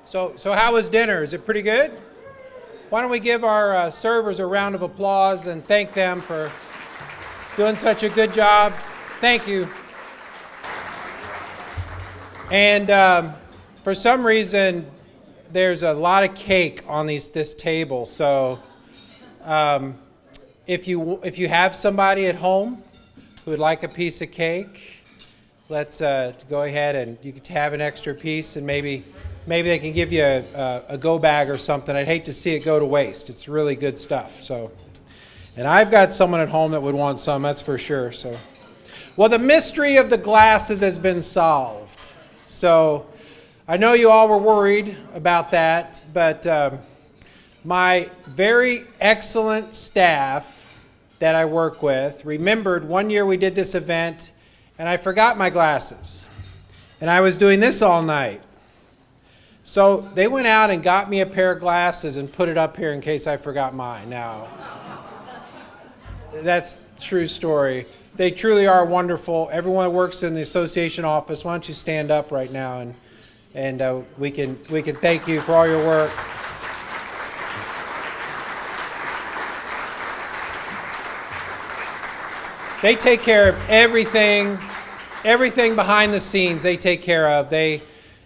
So how was dinner? Is it pretty good? Why don't we give our servers a round of applause and thank them for doing such a good job. Thank you. And for some reason, there's a lot of cake on this table. So if you have somebody at home who would like a piece of cake, let's go ahead and you could have an extra piece, and maybe they can give you a go bag or something. I'd hate to see it go to waste. It's really good stuff. So, and I've got someone at home that would want some, that's for sure. So, well, the mystery of the glasses has been solved. So, I know you all were worried about that, but my very excellent staff that I work with remembered one year we did this event and I forgot my glasses. And I was doing this all night. So they went out and got me a pair of glasses and put it up here in case I forgot mine. Now, that's a true story. They truly are wonderful. Everyone that works in the association office, why don't you stand up right now and we can thank you for all your work. They take care of everything behind the scenes. They take care of. They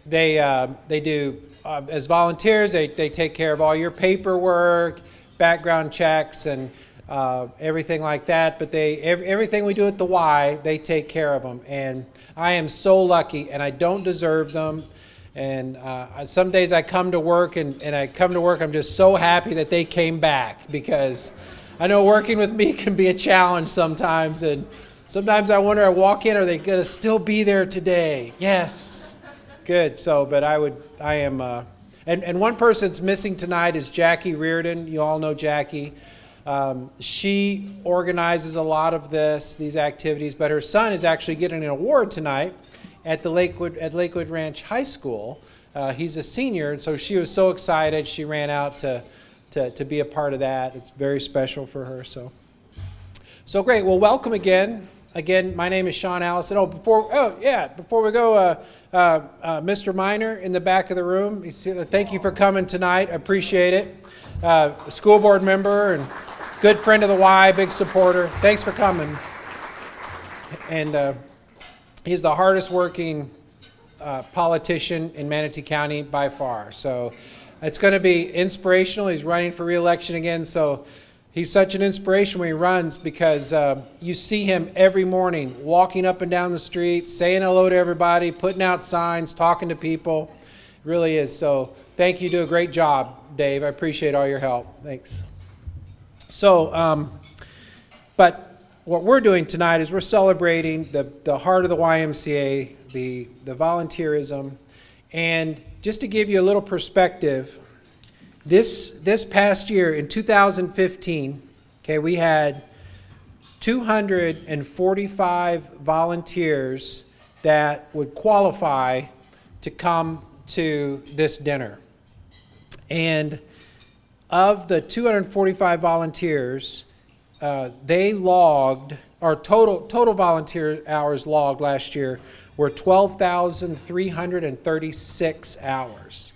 do as volunteers. They take care of all your paperwork, background checks, and everything like that. But everything we do at the Y, they take care of them. And I am so lucky, and I don't deserve them. And some days I come to work, and I'm just so happy that they came back, because I know working with me can be a challenge sometimes. And sometimes I wonder, I walk in, are they going to still be there today? Yes. Good. So, but I am, and one person that's missing tonight is Jackie Reardon. You all know Jackie. She organizes a lot of these activities, but her son is actually getting an award tonight at Lakewood Ranch High School. He's a senior, and so she was so excited. She ran out to be a part of that. It's very special for her. So great. Well, welcome again. Again, my name is Sean Allison. Before we go, Mr. Miner in the back of the room, thank you for coming tonight. I appreciate it. School board member and good friend of the Y, big supporter. Thanks for coming. And he's the hardest working politician in Manatee County by far. So it's going to be inspirational. He's running for re-election again. So he's such an inspiration when he runs, because you see him every morning walking up and down the street, saying hello to everybody, putting out signs, talking to people. It really is. So thank you. You do a great job, Dave. I appreciate all your help. Thanks. So, but what we're doing tonight is we're celebrating the heart of the YMCA, the volunteerism. And just to give you a little perspective, this past year in 2015, okay, we had 245 volunteers that would qualify to come to this dinner. And of the 245 volunteers, they logged, our total volunteer hours logged last year were 12,336 hours.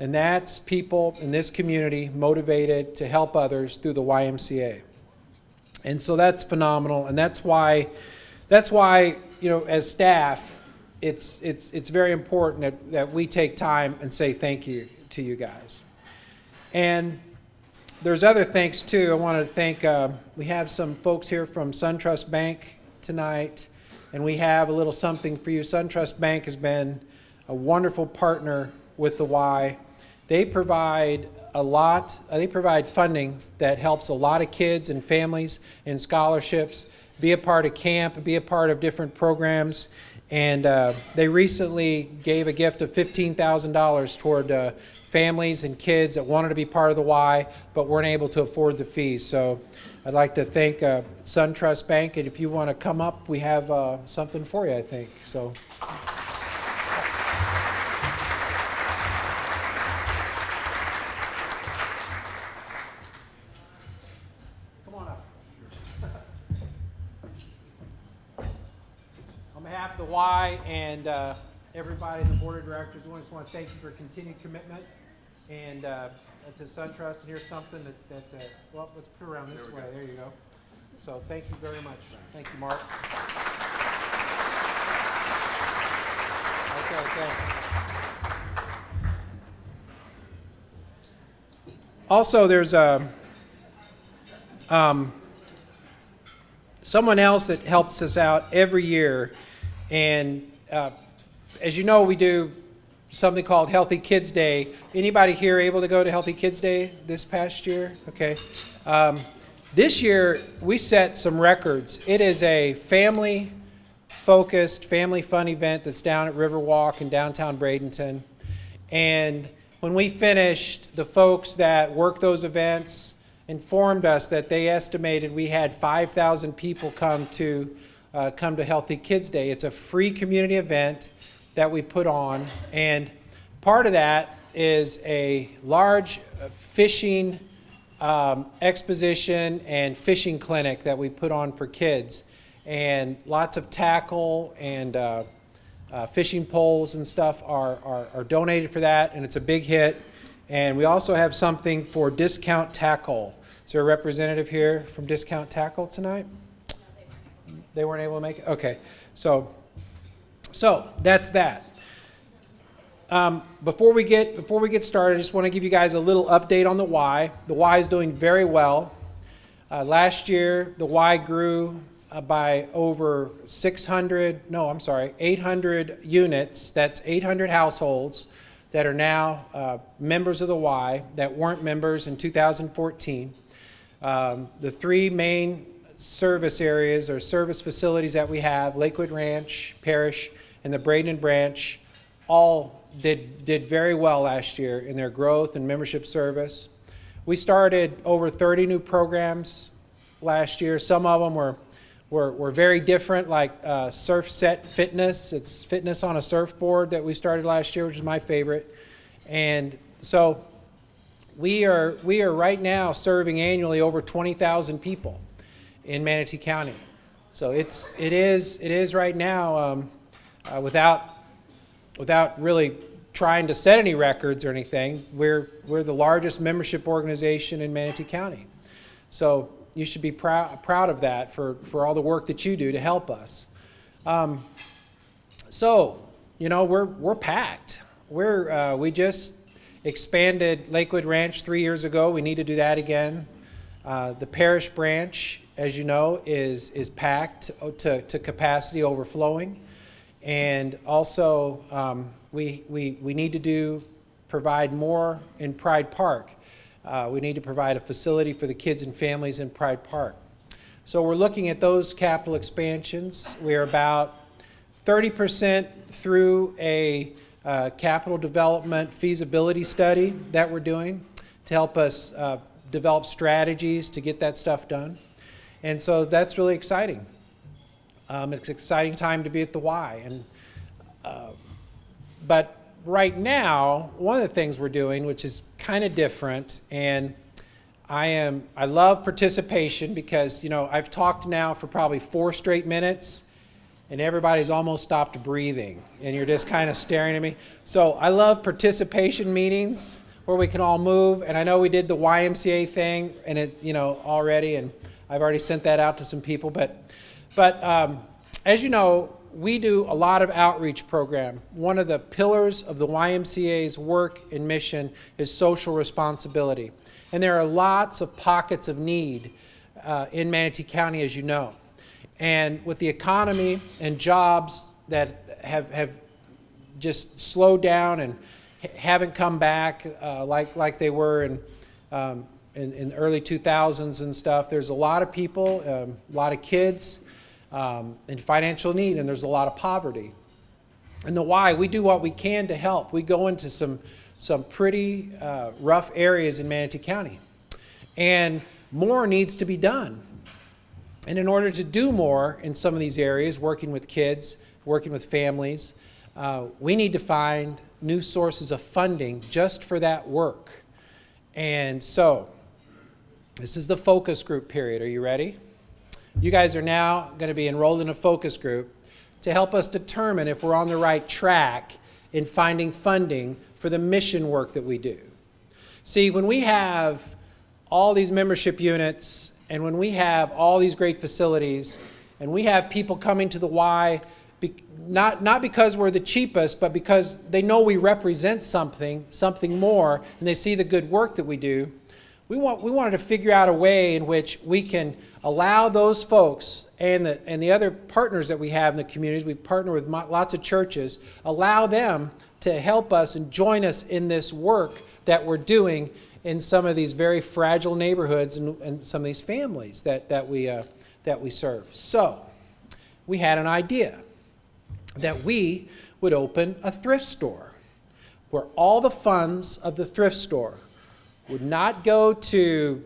And that's people in this community motivated to help others through the YMCA. And so that's phenomenal. And that's why, as staff, it's very important that we take time and say thank you to you guys. And there's other thanks too. I want to thank, we have some folks here from SunTrust Bank tonight, and we have a little something for you. SunTrust Bank has been a wonderful partner with the Y. They provide funding that helps a lot of kids and families in scholarships, be a part of camp, be a part of different programs. And they recently gave a gift of $15,000 toward families and kids that wanted to be part of the Y but weren't able to afford the fees. So I'd like to thank SunTrust Bank, and if you want to come up, we have something for you, I think. So. Come on up. On behalf of the Y and everybody in the board of directors. I just want to thank you for continued commitment and to SunTrust. And here's something well, let's put it around this way. There you go. So thank you very much. Thank you, Mark. Okay, thanks. Also, there's someone else that helps us out every year, and as you know, we do something called Healthy Kids Day. Anybody here able to go to Healthy Kids Day this past year? Okay. This year, we set some records. It is a family-focused, family-fun event that's down at Riverwalk in downtown Bradenton. And when we finished, the folks that work those events informed us that they estimated we had 5,000 people come to Healthy Kids Day. It's a free community event that we put on, and part of that is a large fishing exposition and fishing clinic that we put on for kids, and lots of tackle and fishing poles and stuff are donated for that, and it's a big hit. And we also have something for Discount Tackle. Is there a representative here from Discount Tackle tonight? They weren't able to make it? Okay, so that's that. Before we get started, I just want to give you guys a little update on the Y. The Y is doing very well. Last year, the Y grew by over 800 units. That's 800 households that are now members of the Y that weren't members in 2014. The three main service areas or service facilities that we have, Lakewood Ranch, Parish, and the Bradenton branch, all did very well last year in their growth and membership service. We started over 30 new programs last year. Some of them were very different, like Surf Set Fitness. It's fitness on a surfboard that we started last year, which is my favorite. And so we are right now serving annually over 20,000 people in Manatee County. So it is right now without really trying to set any records or anything. We're the largest membership organization in Manatee County. So you should be proud of that for all the work that you do to help us. So you know, we're packed. We just expanded Lakewood Ranch 3 years ago. We need to do that again. The Parish branch, as you know, is packed to capacity, overflowing. And also, we need to provide more in Pride Park. We need to provide a facility for the kids and families in Pride Park. So we're looking at those capital expansions. We're about 30% through a capital development feasibility study that we're doing to help us develop strategies to get that stuff done. And so that's really exciting. It's an exciting time to be at the Y. But right now, one of the things we're doing, which is kind of different, and I love participation because, you know, I've talked now for probably 4 straight minutes, and everybody's almost stopped breathing, and you're just kind of staring at me. So I love participation meetings where we can all move, and I know we did the YMCA thing, and it, you know, already, and I've already sent that out to some people, but as you know, we do a lot of outreach program. One of the pillars of the YMCA's work and mission is social responsibility. And there are lots of pockets of need in Manatee County, as you know. And with the economy and jobs that have just slowed down and haven't come back like they were in the early 2000s and stuff, there's a lot of people, a lot of kids in financial need, and there's a lot of poverty. And the Y, we do what we can to help. We go into some pretty rough areas in Manatee County, and more needs to be done. And in order to do more in some of these areas, working with kids, working with families, we need to find new sources of funding just for that work. And so this is the focus group period. Are you ready? You guys are now going to be enrolled in a focus group to help us determine if we're on the right track in finding funding for the mission work that we do. See, when we have all these membership units, and when we have all these great facilities, and we have people coming to the Y, not because we're the cheapest, but because they know we represent something more, and they see the good work that we do, we wanted to figure out a way in which we can allow those folks and the other partners that we have in the communities, we partner with lots of churches, allow them to help us and join us in this work that we're doing in some of these very fragile neighborhoods and some of these families that we serve. So we had an idea that we would open a thrift store where all the funds of the thrift store would not go to,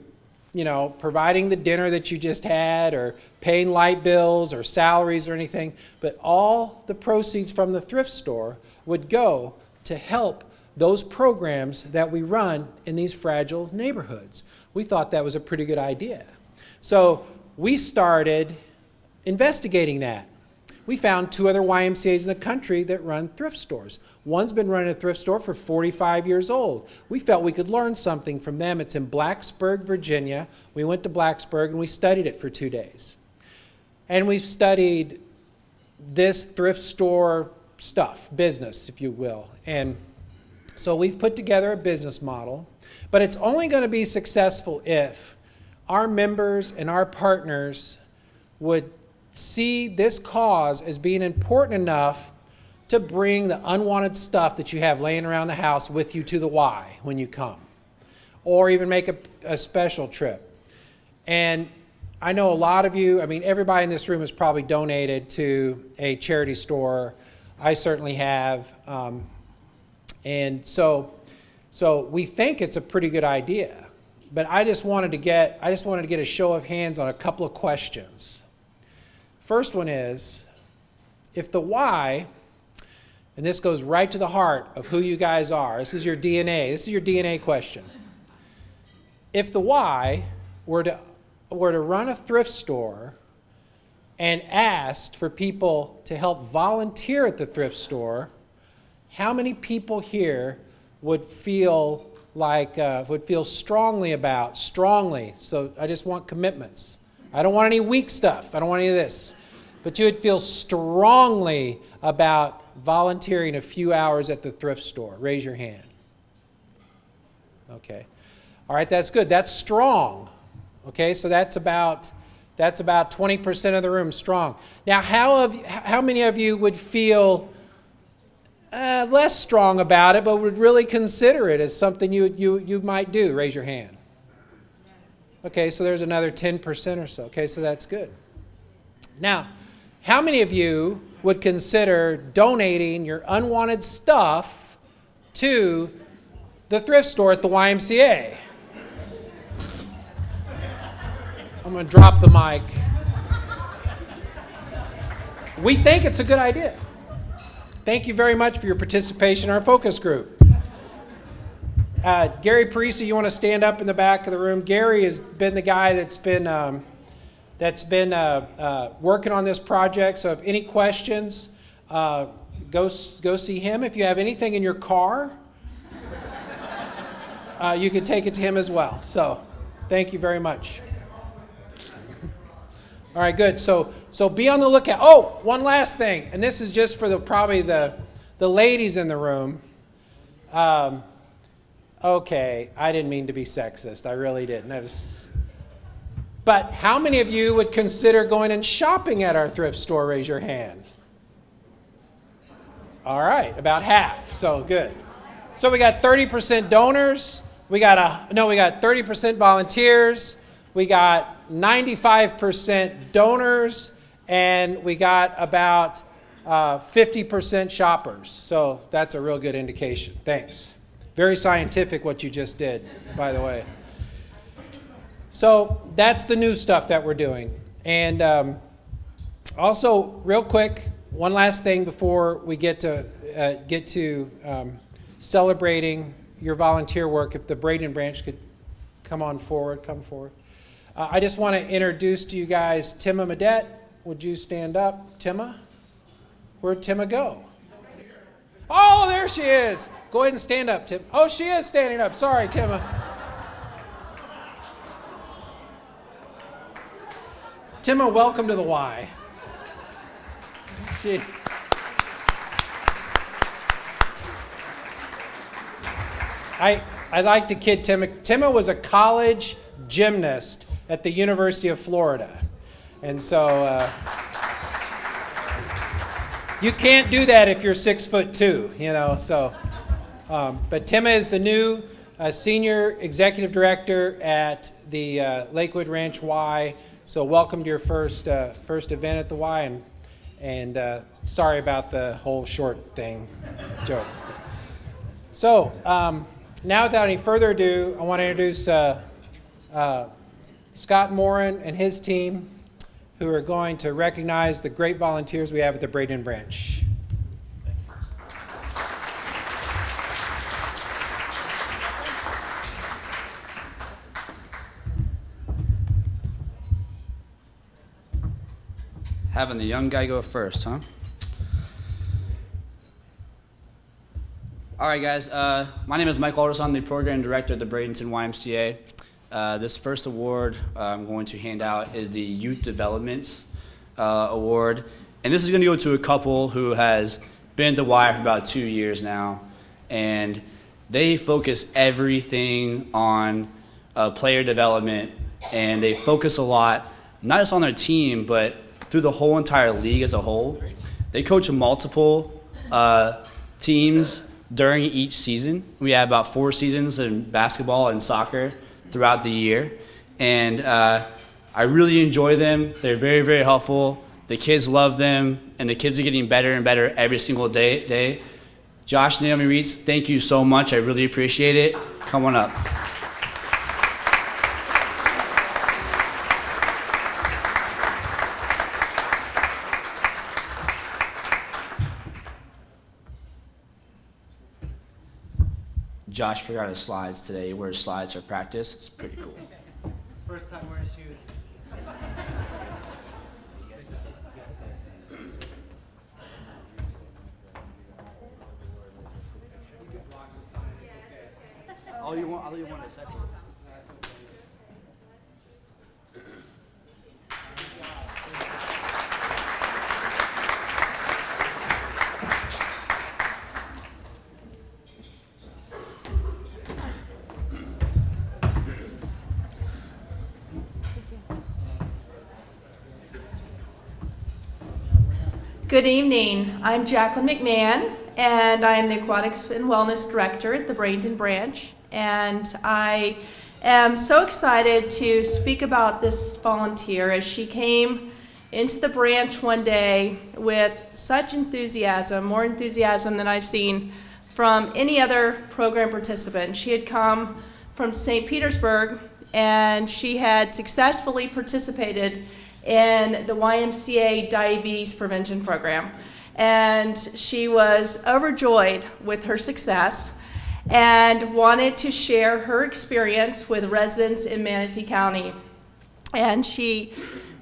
providing the dinner that you just had or paying light bills or salaries or anything, but all the proceeds from the thrift store would go to help those programs that we run in these fragile neighborhoods. We thought that was a pretty good idea. So we started investigating that. We found 2 other YMCAs in the country that run thrift stores. One's been running a thrift store for 45 years old. We felt we could learn something from them. It's in Blacksburg, Virginia. We went to Blacksburg and we studied it for 2 days. And we've studied this thrift store stuff, business, if you will. And so we've put together a business model, but it's only going to be successful if our members and our partners would see this cause as being important enough to bring the unwanted stuff that you have laying around the house with you to the Y when you come, or even make a special trip. And I know a lot of you, everybody in this room has probably donated to a charity store. I certainly have. And so we think it's a pretty good idea. But I just wanted to get a show of hands on a couple of questions. First one is, if the Y, and this goes right to the heart of who you guys are, this is your DNA question. If the Y were to run a thrift store and asked for people to help volunteer at the thrift store, how many people here would feel strongly, so I just want commitments. I don't want any weak stuff. I don't want any of this. But you would feel strongly about volunteering a few hours at the thrift store. Raise your hand. Okay. All right, that's good. That's strong. Okay, so that's about 20% of the room strong. Now, how many of you would feel less strong about it, but would really consider it as something you might do? Raise your hand. Okay, so there's another 10% or so. Okay, so that's good. Now, how many of you would consider donating your unwanted stuff to the thrift store at the YMCA? I'm going to drop the mic. We think it's a good idea. Thank you very much for your participation in our focus group. Gary Parisi, you want to stand up in the back of the room? Gary has been the guy that's been working on this project. So if any questions, go see him. If you have anything in your car, you can take it to him as well. So thank you very much. All right, good. So be on the lookout. Oh, one last thing, and this is just for probably the ladies in the room. Okay, I didn't mean to be sexist. I really didn't. But how many of you would consider going and shopping at our thrift store? Raise your hand. All right, about half. So good. So we got 30% donors. We got 30% volunteers. We got 95% donors, and we got about 50% shoppers. So that's a real good indication. Thanks. Very scientific what you just did, by the way. So that's the new stuff that we're doing. And also, real quick, one last thing before we get to celebrating your volunteer work. If the Braden branch could come forward. I just want to introduce to you guys Tima Madette. Would you stand up, Tima? Where'd Timma go? Oh, there she is. Go ahead and stand up, Tim. Oh, she is standing up. Sorry, Timma. Timma, welcome to the Y. I like to kid Timma. Timma was a college gymnast at the University of Florida. And so you can't do that if you're 6'2", you know. So, but Timma is the new senior executive director at the Lakewood Ranch Y. So welcome to your first event at the Y, and sorry about the whole short thing joke. So now, without any further ado, I want to introduce Scott Morin and his team, who are going to recognize the great volunteers we have at the Braden Branch. Having the young guy go first, huh? All right, guys. My name is Mike Alderson. I'm the program director at the Bradenton YMCA. This first award I'm going to hand out is the Youth Development Award. And this is going to go to a couple who has been at the Y for about 2 years now. And they focus everything on player development. And they focus a lot, not just on their team, but through the whole entire league as a whole. They coach multiple teams during each season. We have about 4 seasons in basketball and soccer throughout the year. And I really enjoy them. They're very, very helpful. The kids love them, and the kids are getting better and better every single day. Josh, Naomi, Reeds, thank you so much. I really appreciate it. Come on up. Josh figured out his slides today. He wears slides for practice. It's pretty cool. First time wearing shoes. I'll leave one in a second. Good evening. I'm Jacqueline McMahon, and I am the Aquatics and Wellness Director at the Bradenton Branch. And I am so excited to speak about this volunteer as she came into the branch one day with such enthusiasm, more enthusiasm than I've seen from any other program participant. She had come from St. Petersburg, and she had successfully participated in the YMCA Diabetes Prevention Program. And she was overjoyed with her success and wanted to share her experience with residents in Manatee County. And she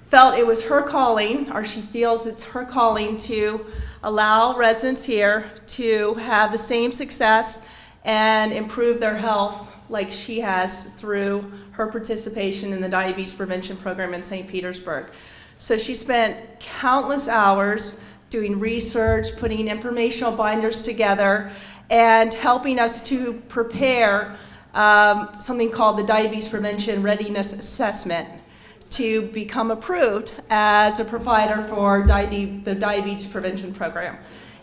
felt it was her calling, or she feels it's her calling, to allow residents here to have the same success and improve their health like she has through her participation in the diabetes prevention program in St. Petersburg. So she spent countless hours doing research, putting informational binders together, and helping us to prepare something called the Diabetes Prevention Readiness Assessment to become approved as a provider for the diabetes prevention program.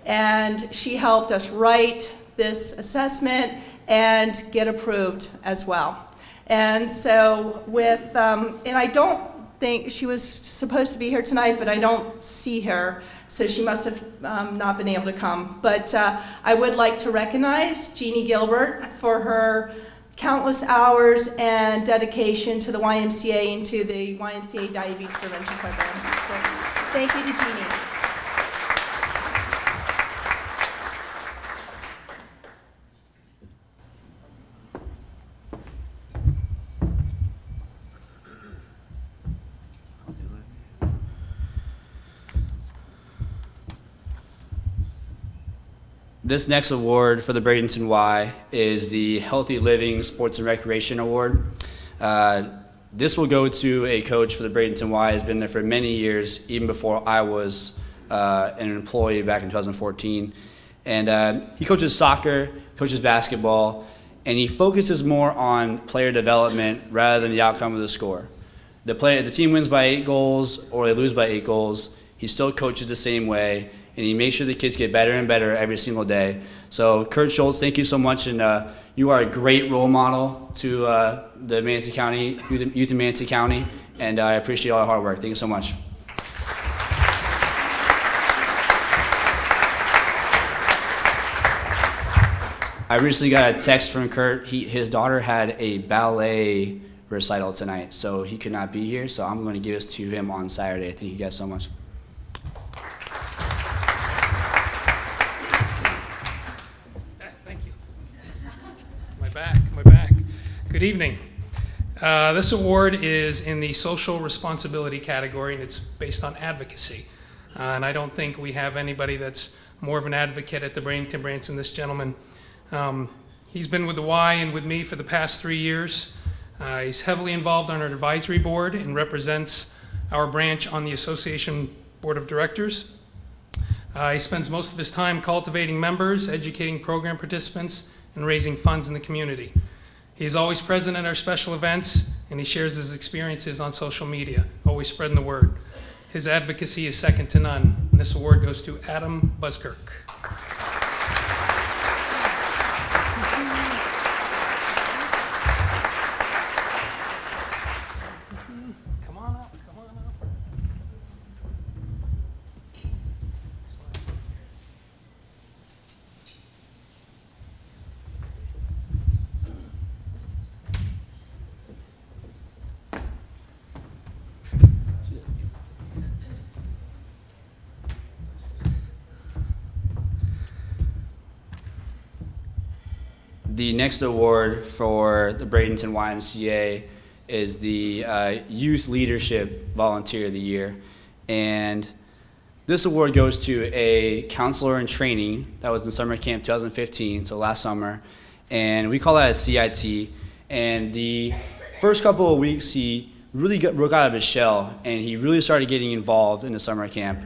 And she helped us write this assessment and get approved as well. And so and I don't think she was supposed to be here tonight, but I don't see her, so she must have not been able to come. But I would like to recognize Jeannie Gilbert for her countless hours and dedication to the YMCA and to the YMCA Diabetes Prevention Program. So thank you to Jeannie. This next award for the Bradenton Y is the Healthy Living Sports and Recreation Award. This will go to a coach for the Bradenton Y. Has been there for many years, even before I was an employee back in 2014. And he coaches soccer, coaches basketball, and he focuses more on player development rather than the outcome of the score. The team wins by 8 goals or they lose by 8 goals, he still coaches the same way, and he makes sure the kids get better and better every single day. So Kurt Schultz, thank you so much, and you are a great role model to the Manatee County, youth in Manatee County, and I appreciate all your hard work. Thank you so much. I recently got a text from Kurt. His daughter had a ballet recital tonight, so he could not be here, so I'm going to give this to him on Saturday. Thank you guys so much. Thank you. My back. Good evening. This award is in the social responsibility category, and it's based on advocacy. And I don't think we have anybody that's more of an advocate at the Bradenton branch than this gentleman. He's been with the Y and with me for the past 3 years. He's heavily involved on our advisory board and represents our branch on the association board of directors. He spends most of his time cultivating members, educating program participants, and raising funds in the community. He's always present at our special events, and he shares his experiences on social media, always spreading the word. His advocacy is second to none. And this award goes to Adam Buskirk. The next award for the Bradenton YMCA is the Youth Leadership Volunteer of the Year. And this award goes to a counselor in training that was in summer camp 2015, so last summer. And we call that a CIT. And the first couple of weeks, he really broke out of his shell, and he really started getting involved in the summer camp.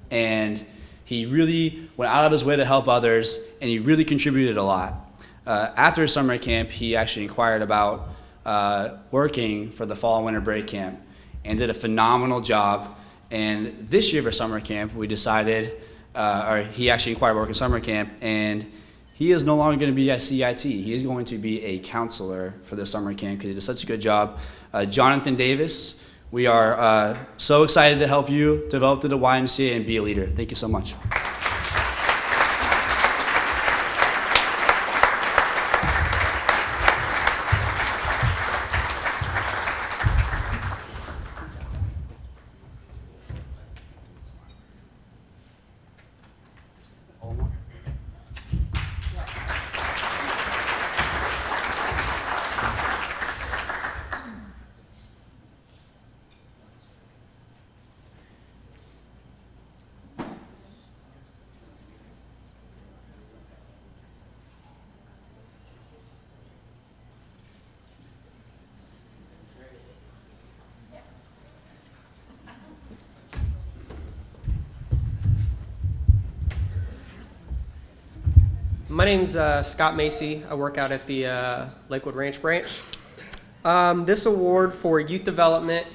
And he really went out of his way to help others, and he really contributed a lot. After summer camp, he actually inquired about working for the fall and winter break camp and did a phenomenal job. And this year for summer camp, we decided, or he actually inquired work in summer camp, and he is no longer going to be at CIT. He is going to be a counselor for the summer camp because he did such a good job. Jonathan Davis, we are so excited to help you develop the YMCA and be a leader. Thank you so much. My name's Scott Macy. I work out at the Lakewood Ranch branch. This award for youth development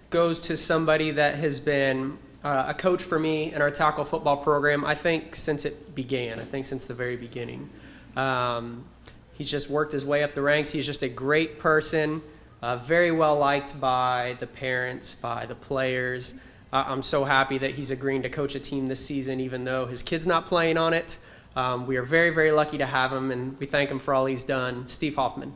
goes to somebody that has been a coach for me in our tackle football program, I think since it began, since the very beginning. He's just worked his way up the ranks. He's just a great person, very well liked by the parents, by the players. I'm so happy that he's agreeing to coach a team this season, even though his kid's not playing on it. We are very, very lucky to have him, and we thank him for all he's done. Steve Hoffman.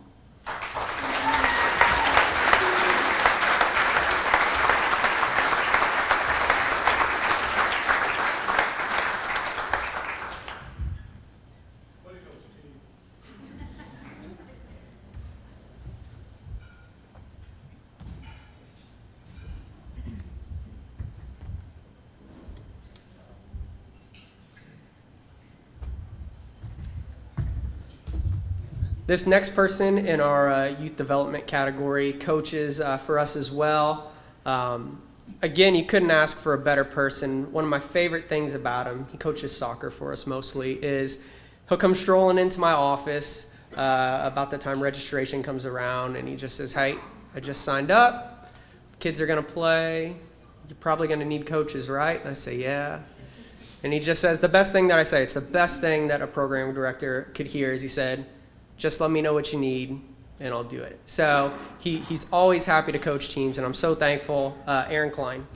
This next person in our youth development category coaches for us as well. Again, you couldn't ask for a better person. One of my favorite things about him, he coaches soccer for us mostly, is he'll come strolling into my office about the time registration comes around, and he just says, "Hey, I just signed up. Kids are going to play. You're probably going to need coaches, right?" And I say, "Yeah." And he just says, the best thing that I say, it's the best thing that a program director could hear, is he said, "Just let me know what you need, and I'll do it." So he's always happy to coach teams, and I'm so thankful. Aaron Klein.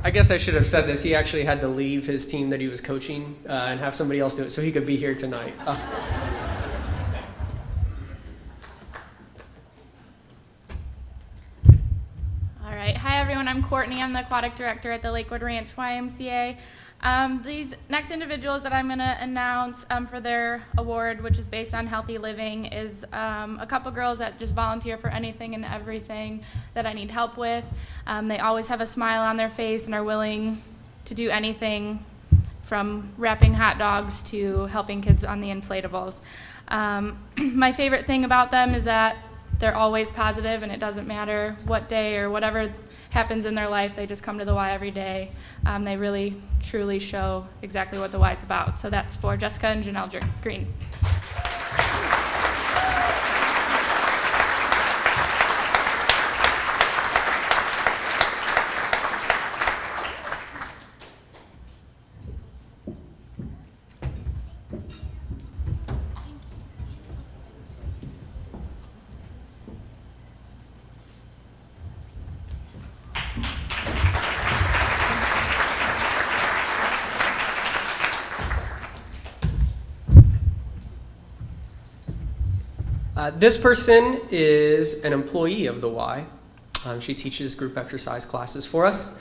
I guess I should have said this. He actually had to leave his team that he was coaching and have somebody else do it so he could be here tonight. All right. Hi, everyone. I'm Courtney. I'm the aquatic director at the Lakewood Ranch YMCA. These next individuals that I'm going to announce for their award, which is based on healthy living, is a couple girls that just volunteer for anything and everything that I need help with. They always have a smile on their face and are willing to do anything from wrapping hot dogs to helping kids on the inflatables. My favorite thing about them is that they're always positive, and it doesn't matter what day or whatever happens in their life, they just come to the Y every day. They really, truly show exactly what the Y is about. So that's for Jessica and Janelle Green. This person is an employee of the Y. She teaches group exercise classes for us.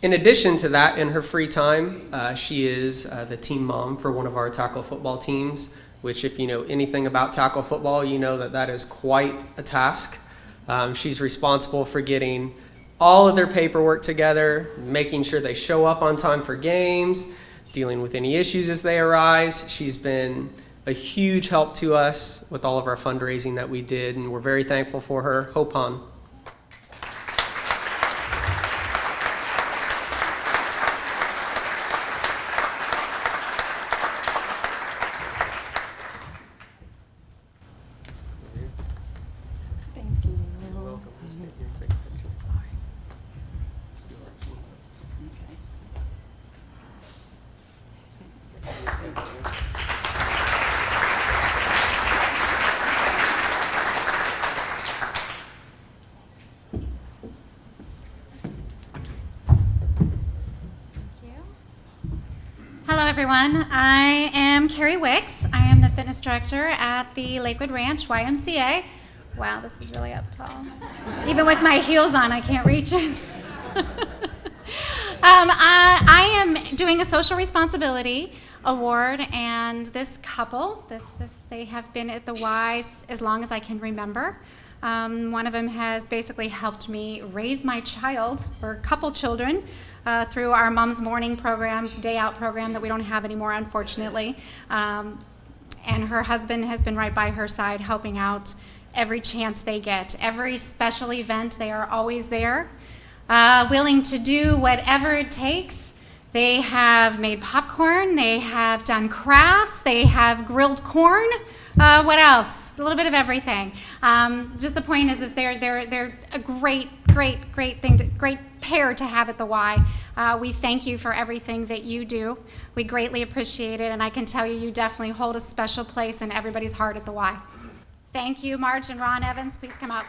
In addition to that, in her free time, she is the team mom for one of our tackle football teams, which if you know anything about tackle football, you know that that is quite a task. She's responsible for getting all of their paperwork together, making sure they show up on time for games, dealing with any issues as they arise. She's been a huge help to us with all of our fundraising that we did, and we're very thankful for her. Hope on. Thank you. You're welcome. Stay here and take a picture. Hello, everyone. I am Carrie Wicks. I am the fitness director at the Lakewood Ranch YMCA. Wow, this is really up tall. Even with my heels on, I can't reach it. I am doing a social responsibility award, and this couple, they have been at the Y as long as I can remember. One of them has basically helped me raise my child, or a couple children, through our Mom's Morning program, day out program that we don't have anymore, unfortunately. And her husband has been right by her side, helping out every chance they get. Every special event, they are always there, willing to do whatever it takes. They have made popcorn, they have done crafts, they have grilled corn. What else? A little bit of everything. Just the point is they're a great pair to have at the Y. We thank you for everything that you do. We greatly appreciate it, and I can tell you, you definitely hold a special place in everybody's heart at the Y. Thank you, Marge and Ron Evans. Please come up.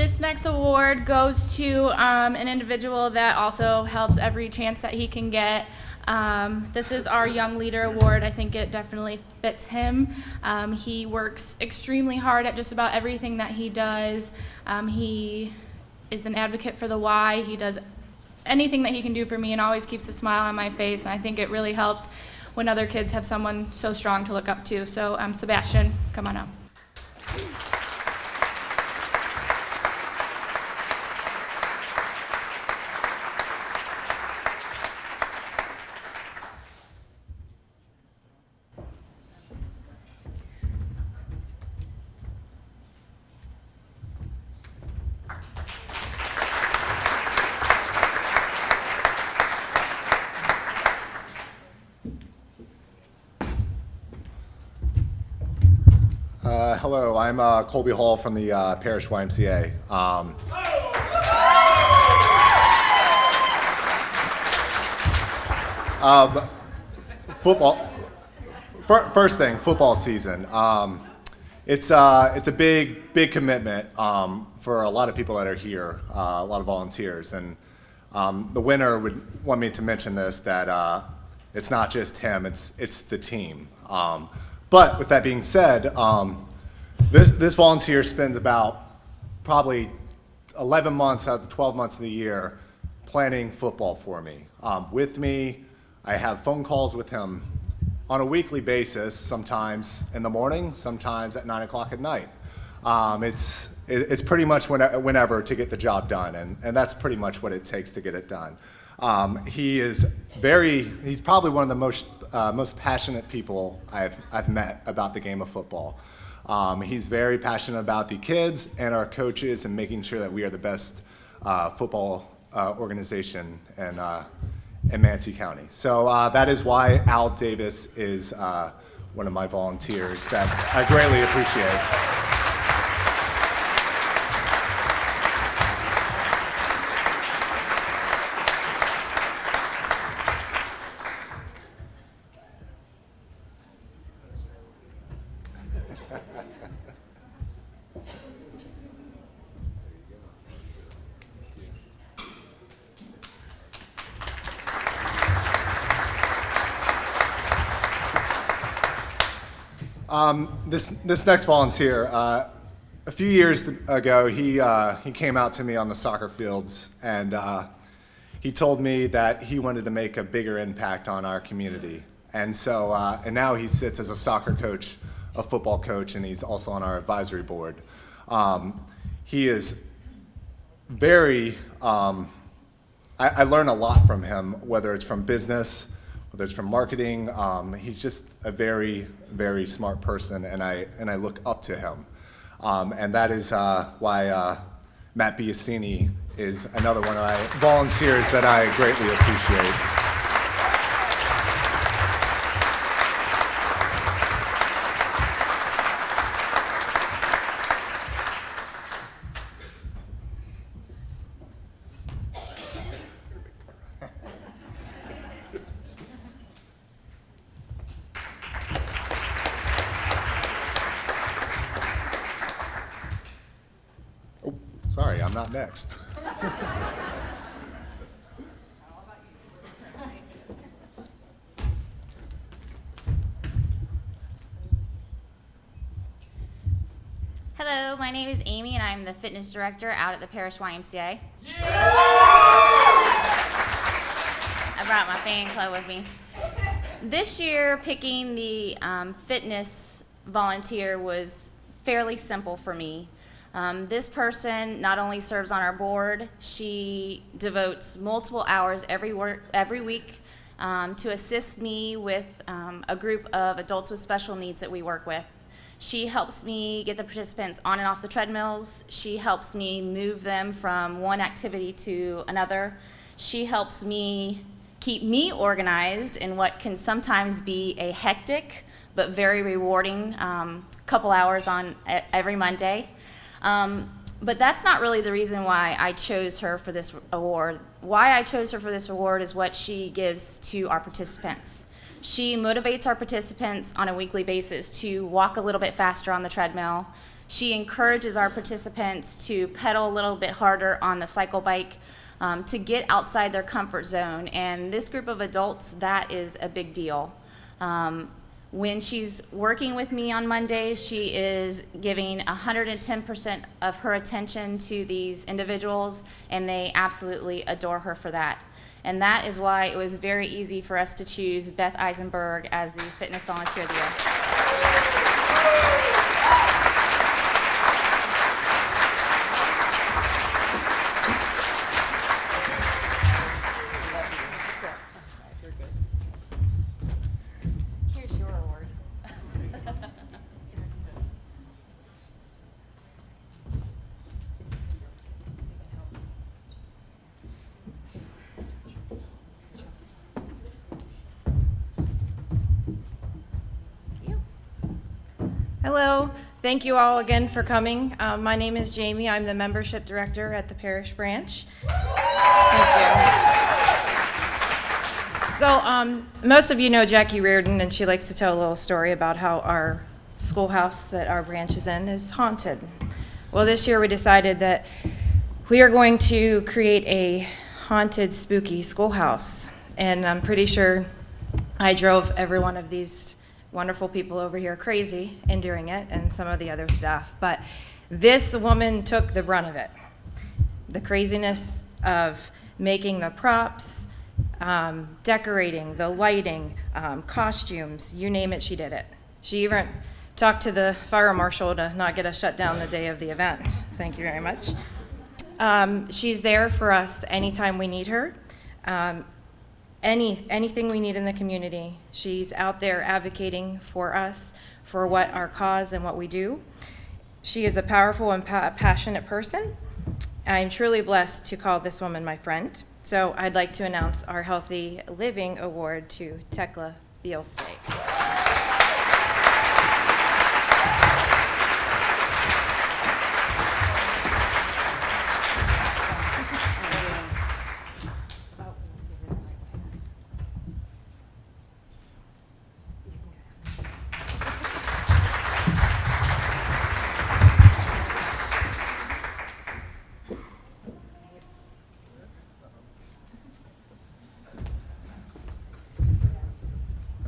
this next award goes to an individual that also helps every chance that he can get. This is our Young Leader Award. I think it definitely fits him. He works extremely hard at just about everything that he does. He is an advocate for the Y. He does anything that he can do for me and always keeps a smile on my face. And I think it really helps when other kids have someone so strong to look up to. So Sebastian, come on up. Hello, I'm Colby Hall from the Parish YMCA. Football. First thing, football season. It's a big commitment for a lot of people that are here, a lot of volunteers, and the winner would want me to mention this, that it's not just him, it's the team. But with that being said, this volunteer spends about probably 11 months out of the 12 months of the year planning football for me. With me, I have phone calls with him on a weekly basis, sometimes in the morning, sometimes at 9 o'clock at night. It's pretty much whenever to get the job done, and that's pretty much what it takes to get it done. He's probably one of the most passionate people I've met about the game of football. He's very passionate about the kids and our coaches and making sure that we are the best football organization in Manatee County. So that is why Al Davis is one of my volunteers that I greatly appreciate. This next volunteer, a few years ago, he came out to me on the soccer fields, and he told me that he wanted to make a bigger impact on our community. And so, and now he sits as a soccer coach, a football coach, and he's also on our advisory board. He is very, I learn a lot from him, whether it's from business, whether it's from marketing. He's just a very, very smart person, and I look up to him. And that is why Matt Biasini is another one of my volunteers that I greatly appreciate. Sorry, I'm not next. Hello, my name is Amy, and I'm the fitness director out at the Parish YMCA. Yeah! I brought my fan club with me. This year, picking the fitness volunteer was fairly simple for me. This person not only serves on our board, she devotes multiple hours every week to assist me with a group of adults with special needs that we work with. She helps me get the participants on and off the treadmills. She helps me move them from one activity to another. She helps me keep me organized in what can sometimes be a hectic but very rewarding couple hours on every Monday. But that's not really the reason why I chose her for this award. Why I chose her for this award is what she gives to our participants. She motivates our participants on a weekly basis to walk a little bit faster on the treadmill. She encourages our participants to pedal a little bit harder on the cycle bike, to get outside their comfort zone. And this group of adults, that is a big deal. When she's working with me on Mondays, she is giving 110% of her attention to these individuals, and they absolutely adore her for that. And that is why it was very easy for us to choose Beth Eisenberg as the Fitness Volunteer of the Year. Here's your award. Hello, thank you all again for coming. My name is Jamie. I'm the membership director at the parish branch. Thank you. So most of you know Jackie Reardon, and she likes to tell a little story about how our schoolhouse that our branch is in is haunted. Well, this year we decided that we are going to create a haunted, spooky schoolhouse. And I'm pretty sure I drove every one of these wonderful people over here crazy in doing it, and some of the other staff. But this woman took the brunt of it. The craziness of making the props, decorating, the lighting, costumes, you name it, she did it. She even talked to the fire marshal to not get us shut down the day of the event. Thank you very much. She's there for us anytime we need her. Anything we need in the community, she's out there advocating for us, for what our cause and what we do. She is a powerful and passionate person. I'm truly blessed to call this woman my friend. So I'd like to announce our Healthy Living Award to Tekla Bielste.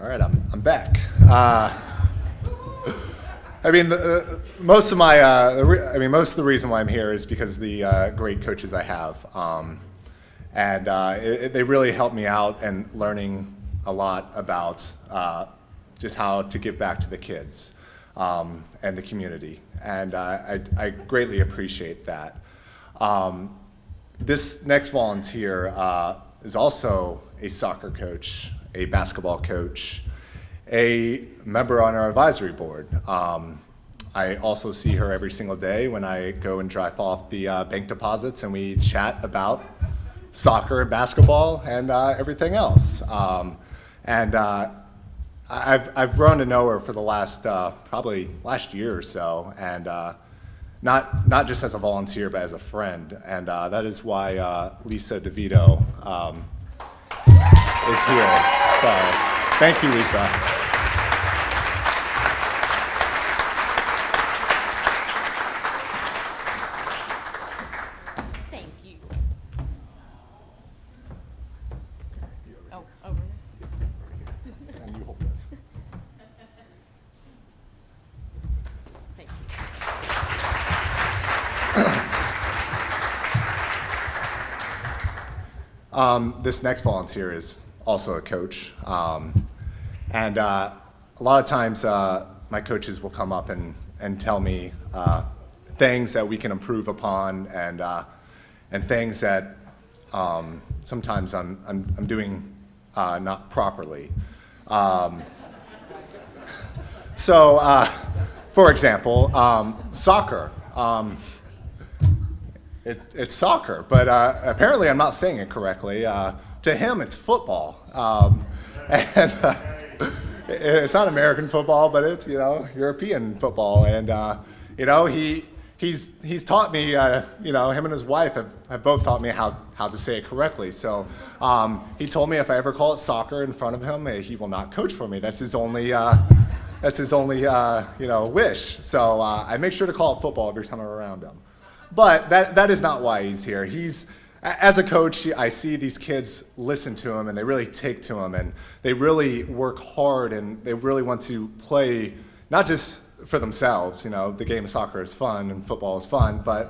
All right, I'm back. I mean, most of the reason why I'm here is because of the great coaches I have, and they really helped me out and learning a lot about just how to give back to the kids and the community, and I greatly appreciate that. This next volunteer is also a soccer coach, a basketball coach, a member on our advisory board. I also see her every single day when I go and drop off the bank deposits, and we chat about soccer and basketball and everything else. I've grown to know her for the last probably last year or so, and not just as a volunteer, but as a friend. And that is why Lisa DeVito is here. So thank you, Lisa. Thank you. Oh, over there. Yes, right here. And you hold this. Thank you. This next volunteer is also a coach. And a lot of times my coaches will come up and tell me things that we can improve upon, and things that sometimes I'm doing not properly. So, for example, soccer. It's soccer, but apparently I'm not saying it correctly. To him, it's football, and it's not American football, but it's European football, and he he's taught me, you know, him and his wife have both taught me how to say it correctly. So he told me if I ever call it soccer in front of him, he will not coach for me. That's his only you know, wish. So I make sure to call it football every time I'm around him. But that is not why he's here. As a coach, I see these kids listen to him and they really take to him and they really work hard and they really want to play, not just for themselves. You know, the game of soccer is fun and football is fun, but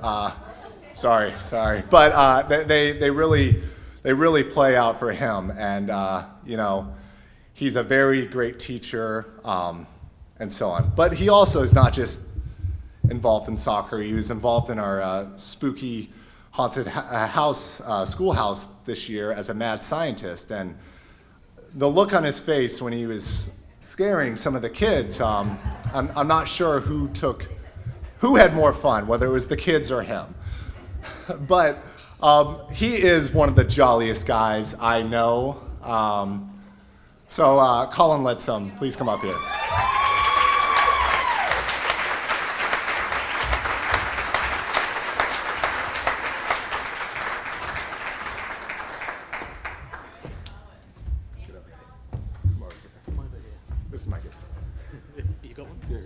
sorry, but they really play out for him. And you know, he's a very great teacher and so on. But he also is not just involved in soccer. He was involved in our spooky haunted house, schoolhouse this year as a mad scientist. And the look on his face when he was scaring some of the kids, I'm not sure who had more fun, whether it was the kids or him. But he is one of the jolliest guys I know. So Colin Lettsome, please come up here. This is my gift. You got one? Yeah.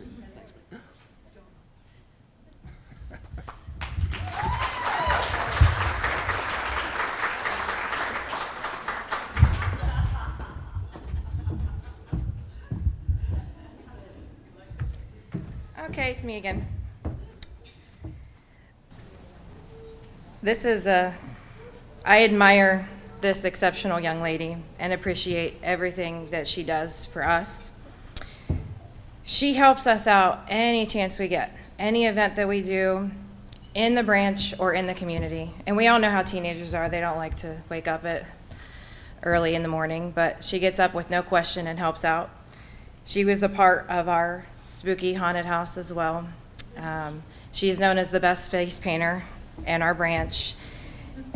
Okay, it's me again. I admire this exceptional young lady and appreciate everything that she does for us. She helps us out any chance we get, any event that we do in the branch or in the community. And we all know how teenagers are. They don't like to wake up early in the morning, but she gets up with no question and helps out. She was a part of our spooky haunted house as well. She's known as the best face painter in our branch.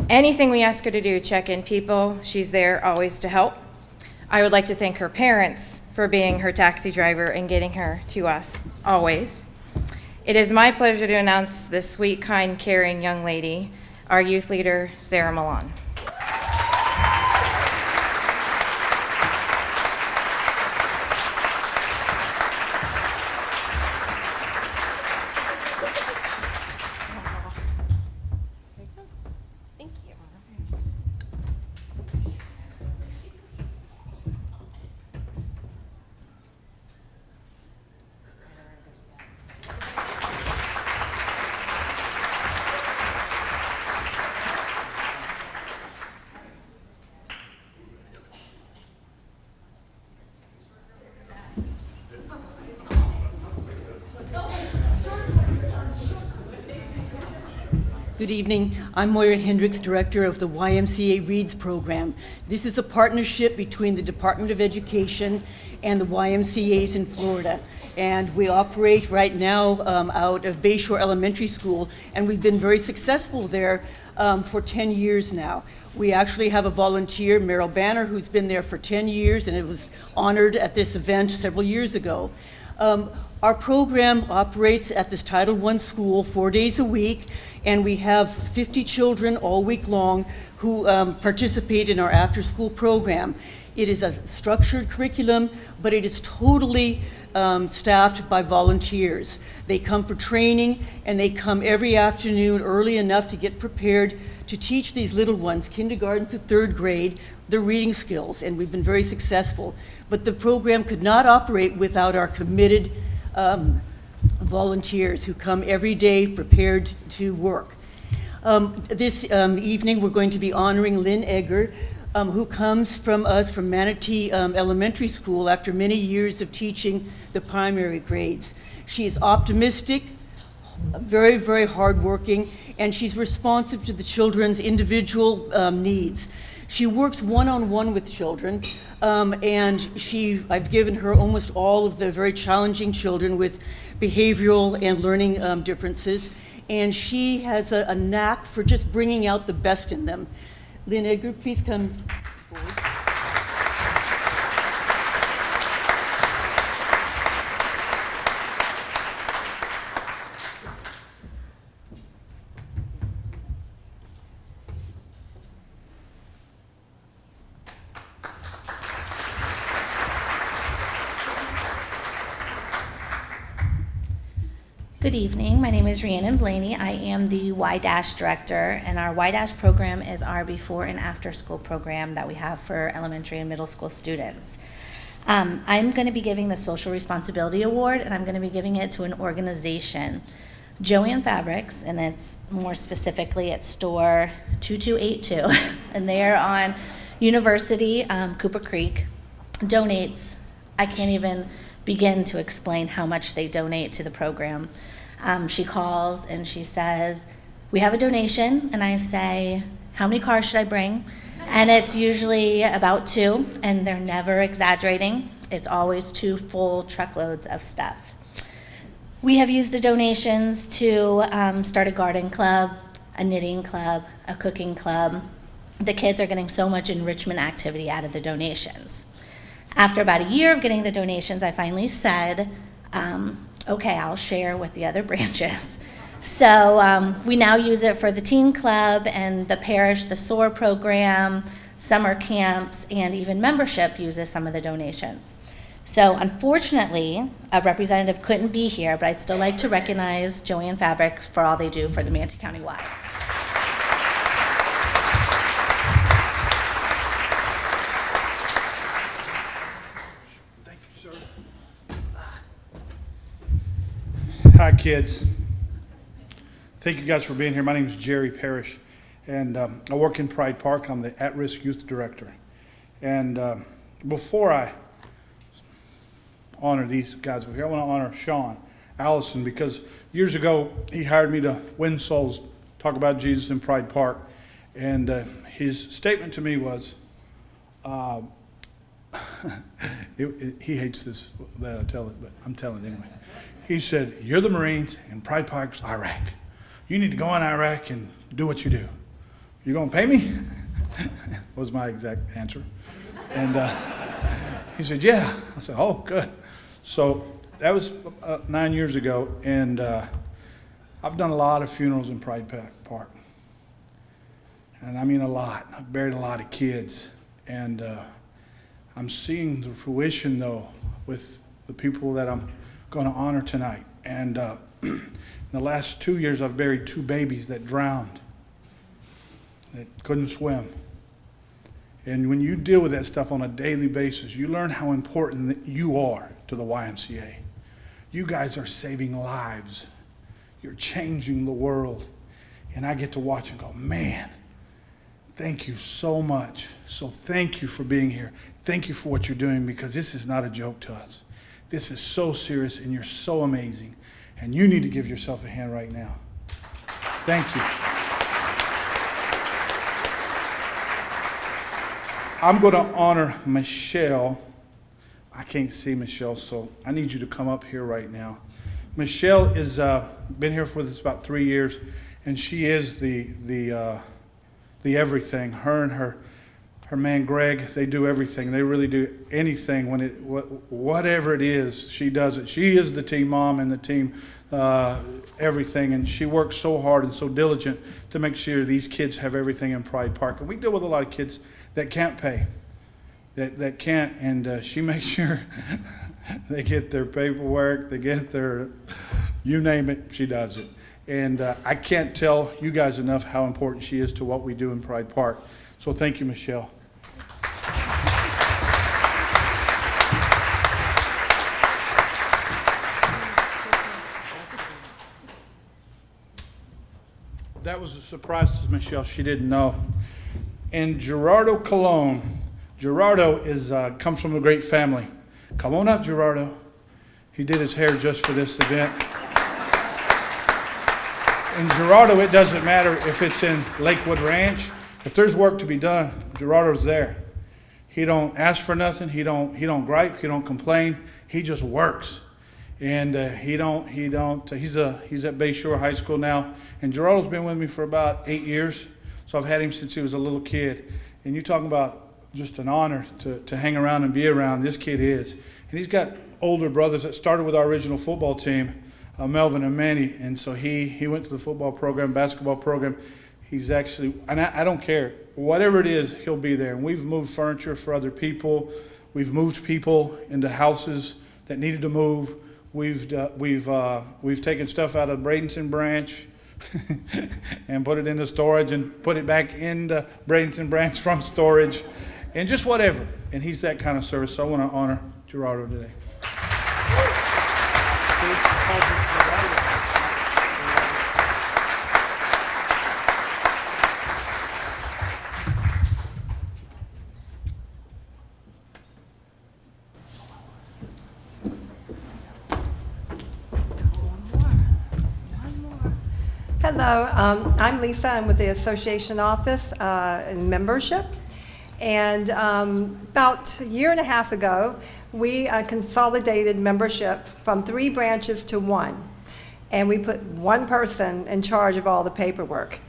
Anything we ask her to do, check in people, she's there always to help. I would like to thank her parents for being her taxi driver and getting her to us always. It is my pleasure to announce this sweet, kind, caring young lady, our youth leader, Sarah Milan. Good evening. I'm Moira Hendricks, Director of the YMCA Reads program. This is a partnership between the Department of Education and the YMCAs in Florida. And we operate right now out of Bayshore Elementary School, and we've been very successful there for 10 years now. We actually have a volunteer, Meryl Banner, who's been there for 10 years, and it was honored at this event several years ago. Our program operates at this Title I school 4 days a week, and we have 50 children all week long who participate in our after-school program. It is a structured curriculum, but it is totally staffed by volunteers. They come for training, and they come every afternoon early enough to get prepared to teach these little ones, kindergarten to third grade, their reading skills, and we've been very successful. But the program could not operate without our committed volunteers who come every day prepared to work. This evening we're going to be honoring Lynn Egger, who comes from us from Manatee Elementary School after many years of teaching the primary grades. She is optimistic, very, very hardworking, and she's responsive to the children's individual needs. She works one-on-one with children, and I've given her almost all of the very challenging children with behavioral and learning differences, and she has a knack for just bringing out the best in them. Lynn Edgar, please come forward. Good evening. My name is Rhiannon Blaney. I am the Y-Dash director, and our Y-Dash program is our before and after school program that we have for elementary and middle school students. I'm going to be giving the Social Responsibility Award, and I'm going to be giving it to an organization, Joann Fabrics, and it's more specifically at store 2282, and they're on University, Cooper Creek, donates, I can't even begin to explain how much they donate to the program. She calls and she says, we have a donation, and I say, how many cars should I bring? And it's usually about 2, and they're never exaggerating. It's always 2 full truckloads of stuff. We have used the donations to start a garden club, a knitting club, a cooking club. The kids are getting so much enrichment activity out of the donations. After about a year of getting the donations, I finally said, okay, I'll share with the other branches. So we now use it for the teen club and the parish, the SOAR program, summer camps, and even membership uses some of the donations. So unfortunately, a representative couldn't be here, but I'd still like to recognize Joann Fabric for all they do for the Manatee County Y. Hi, kids. Thank you guys for being here. My name is Jerry Parrish, and I work in Pride Park. I'm the at-risk youth director. And before I honor these guys over here, I want to honor Sean Allison, because years ago he hired me to win souls, talk about Jesus in Pride Park. And his statement to me was, he hates this, that I tell it, but I'm telling it anyway. He said, you're the Marines and Pride Park's Iraq. You need to go in Iraq and do what you do. You going to pay me? Was my exact answer. And he said, yeah. I said, oh, good. So that was 9 years ago, and I've done a lot of funerals in Pride Park. And I mean a lot. I've buried a lot of kids. And I'm seeing the fruition, though, with the people that I'm going to honor tonight. And in the last 2 years, I've buried 2 babies that drowned, that couldn't swim. And when you deal with that stuff on a daily basis, you learn how important that you are to the YMCA. You guys are saving lives. You're changing the world. And I get to watch and go, man, thank you so much. So thank you for being here. Thank you for what you're doing, because this is not a joke to us. This is so serious, and you're so amazing. And you need to give yourself a hand right now. Thank you. I'm going to honor Michelle. I can't see Michelle, so I need you to come up here right now. Michelle has been here with us about 3 years, and she is the everything. Her and her man Greg, they do everything. They really do anything. Whatever it is, she does it. She is the team mom and the team everything, and she works so hard and so diligent to make sure these kids have everything in Pride Park. And we deal with a lot of kids that can't pay, that can't, and she makes sure they get their paperwork, they get their, you name it, she does it. And I can't tell you guys enough how important she is to what we do in Pride Park. So thank you, Michelle. That was a surprise to Michelle. She didn't know. And Gerardo Colon. Gerardo comes from a great family. Come on up, Gerardo. He did his hair just for this event. And Gerardo, it doesn't matter if it's in Lakewood Ranch. If there's work to be done, Gerardo's there. He don't ask for nothing. He don't gripe. He don't complain. He just works. And he's at Bayshore High School now. And Gerardo's been with me for about 8 years. So I've had him since he was a little kid. And you're talking about just an honor to hang around and be around. This kid is. And he's got older brothers that started with our original football team, Melvin and Manny. And so he went to the football program, basketball program. He's actually, and I don't care. Whatever it is, he'll be there. And we've moved furniture for other people. We've moved people into houses that needed to move. We've taken stuff out of Bradenton branch and put it into storage and put it back into Bradenton branch from storage and just whatever. And he's that kind of service. So I want to honor Gerardo today. Hello, I'm Lisa. I'm with the association office in membership. And about a year and a half ago, we consolidated membership from 3 branches to 1. And we put one person in charge of all the paperwork.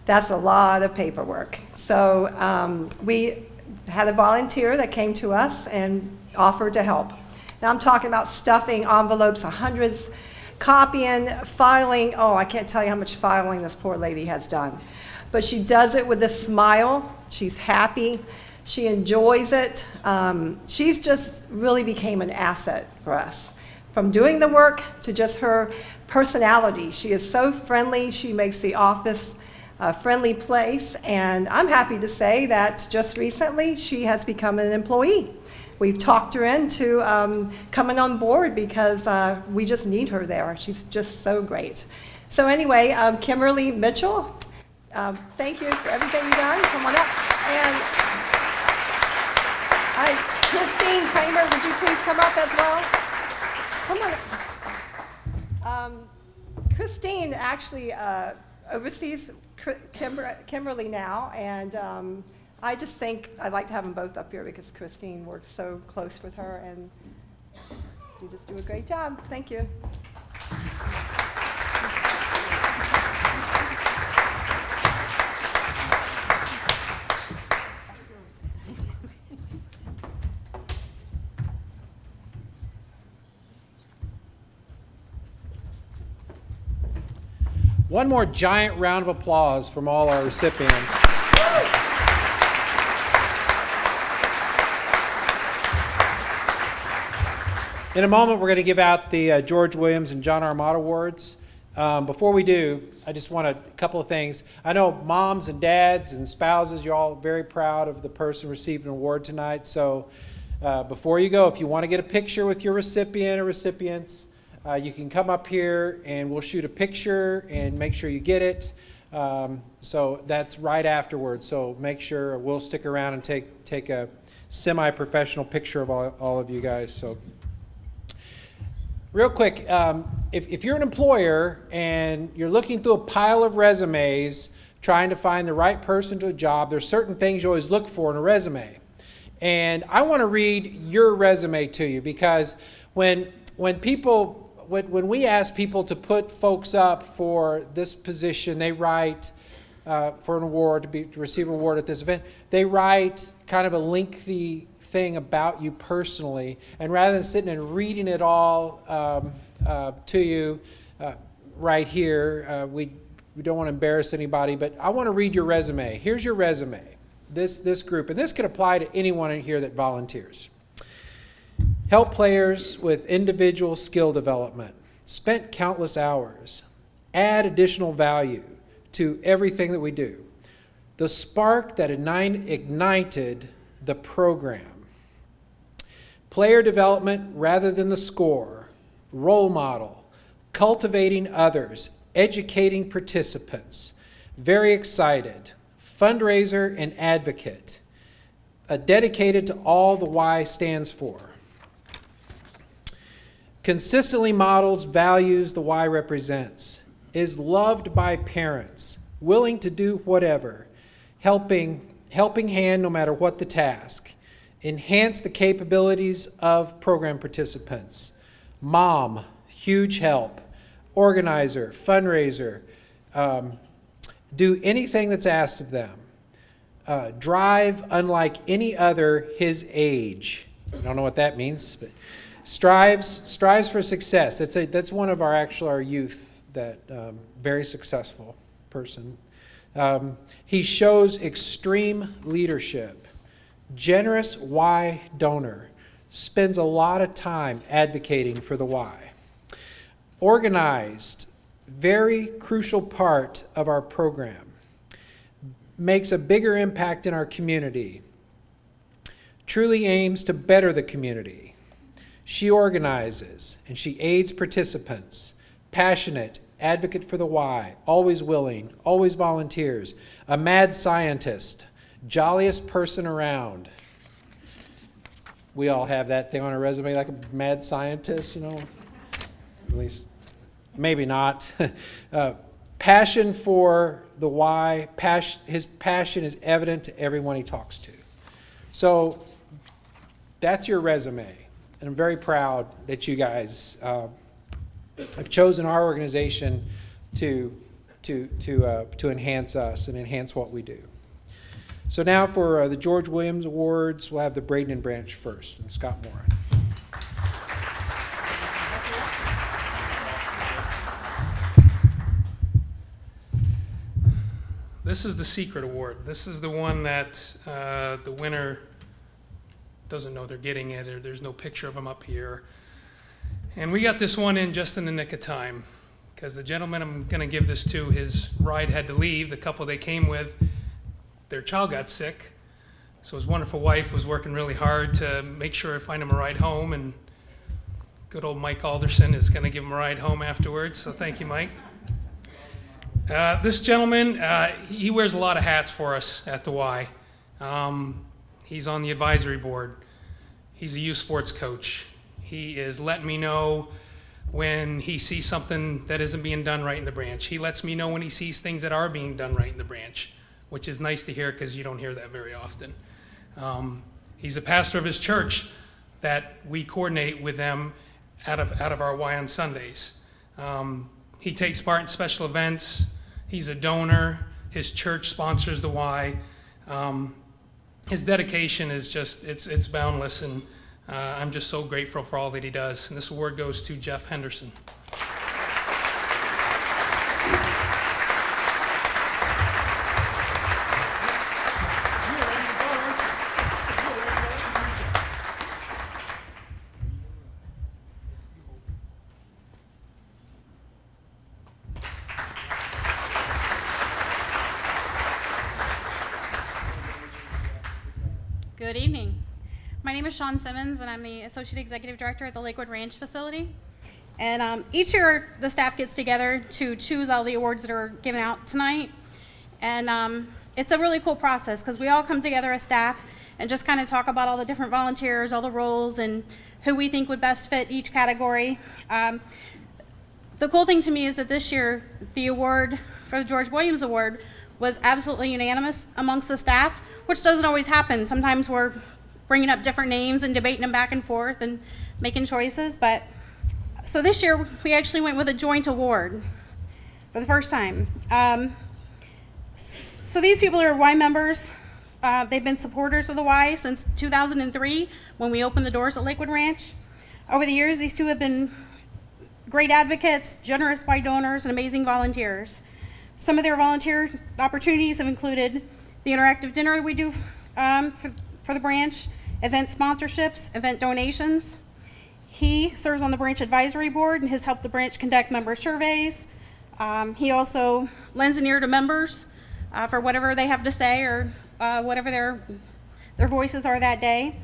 That's a lot of paperwork. So we had a volunteer that came to us and offered to help. Now I'm talking about stuffing envelopes, hundreds, copying, filing. Oh, I can't tell you how much filing this poor lady has done. But she does it with a smile. She's happy. She enjoys it. She's just really became an asset for us. From doing the work to just her personality. She is so friendly. She makes the office a friendly place. And I'm happy to say that just recently she has become an employee. We've talked her into coming on board because we just need her there. She's just so great. So anyway, Kimberly Mitchell, thank you for everything you've done. Come on up. And Christine Kramer, would you please come up as well? Come on up. Christine actually oversees Kimberly now, and I just think I'd like to have them both up here because Christine works so close with her, and you just do a great job. Thank you. One more giant round of applause from all our recipients. In a moment, we're going to give out the George Williams and John R. Mott Awards. Before we do, I just want a couple of things. I know moms and dads and spouses, you're all very proud of the person receiving an award tonight. So before you go, if you want to get a picture with your recipient or recipients, you can come up here and we'll shoot a picture and make sure you get it. So that's right afterwards. So make sure we'll stick around and take a semi-professional picture of all of you guys. So. Real quick, if you're an employer and you're looking through a pile of resumes trying to find the right person to a job, there's certain things you always look for in a resume. And I want to read your resume to you because when we ask people to put folks up for this position, they write for an award, to receive an award at this event, they write kind of a lengthy thing about you personally, and rather than sitting and reading it all to you right here, we don't want to embarrass anybody, but I want to read your resume. Here's your resume, this group, and this could apply to anyone in here that volunteers. Help players with individual skill development, spent countless hours, add additional value to everything that we do. The spark that ignited the program. Player development rather than the score, role model, cultivating others, educating participants, very excited, fundraiser and advocate, dedicated to all the Y stands for. Consistently models values the Y represents, is loved by parents, willing to do whatever, helping hand no matter what the task. Enhance the capabilities of program participants. Mom, huge help. Organizer, fundraiser. Do anything that's asked of them. Drive unlike any other his age. I don't know what that means, but strives for success. That's one of our youth that very successful person. He shows extreme leadership. Generous Y donor, spends a lot of time advocating for the Y. organized, very crucial part of our program, makes a bigger impact in our community, truly aims to better the community. She organizes and she aids participants, passionate, advocate for the why, always willing, always volunteers, a mad scientist, jolliest person around. We all have that thing on our resume, like a mad scientist, you know, at least, maybe not. Passion for the why, his passion is evident to everyone he talks to. So that's your resume, and I'm very proud that you guys have chosen our organization to enhance us and enhance what we do. So now for the George Williams Awards, we'll have the Braden and Branch first, and Scott Moran. This is the secret award. This is the one that the winner doesn't know they're getting it, or there's no picture of them up here. And we got this one in just in the nick of time, because the gentleman I'm going to give this to, his ride had to leave. The couple they came with, their child got sick, so his wonderful wife was working really hard to make sure I find him a ride home, and good old Mike Alderson is going to give him a ride home afterwards, so thank you, Mike. This gentleman, he wears a lot of hats for us at the Y. He's on the advisory board. He's a youth sports coach. He is letting me know when he sees something that isn't being done right in the branch. He lets me know when he sees things that are being done right in the branch, which is nice to hear because you don't hear that very often. He's a pastor of his church that we coordinate with them out of our Y on Sundays. He takes part in special events. He's a donor. His church sponsors the Y. His dedication is just, it's boundless, and I'm just so grateful for all that he does. And this award goes to Jeff Henderson. Good evening. My name is Sean Simmons, and I'm the Associate Executive Director at the Lakewood Ranch facility. And each year, the staff gets together to choose all the awards that are given out tonight. And it's a really cool process because we all come together as staff and just kind of talk about all the different volunteers, all the roles, and who we think would best fit each category. The cool thing to me is that this year, the award for the George Williams Award was absolutely unanimous amongst the staff, which doesn't always happen. Sometimes we're bringing up different names and debating them back and forth and making choices. But so this year we actually went with a joint award for the first time. So these people are Y members. They've been supporters of the Y since 2003 when we opened the doors at Lakewood Ranch. Over the years, these two have been great advocates, generous Y donors, and amazing volunteers. Some of their volunteer opportunities have included the interactive dinner that we do for the branch, event sponsorships, event donations. He serves on the branch advisory board and has helped the branch conduct member surveys. He also lends an ear to members for whatever they have to say or whatever their voices are that day.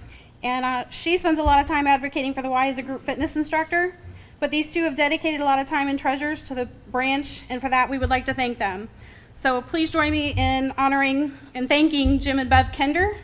And she spends a lot of time advocating for the Y as a group fitness instructor. But these two have dedicated a lot of time and treasures to the branch, and for that we would like to thank them. So please join me in honoring and thanking Jim and Bev Kender.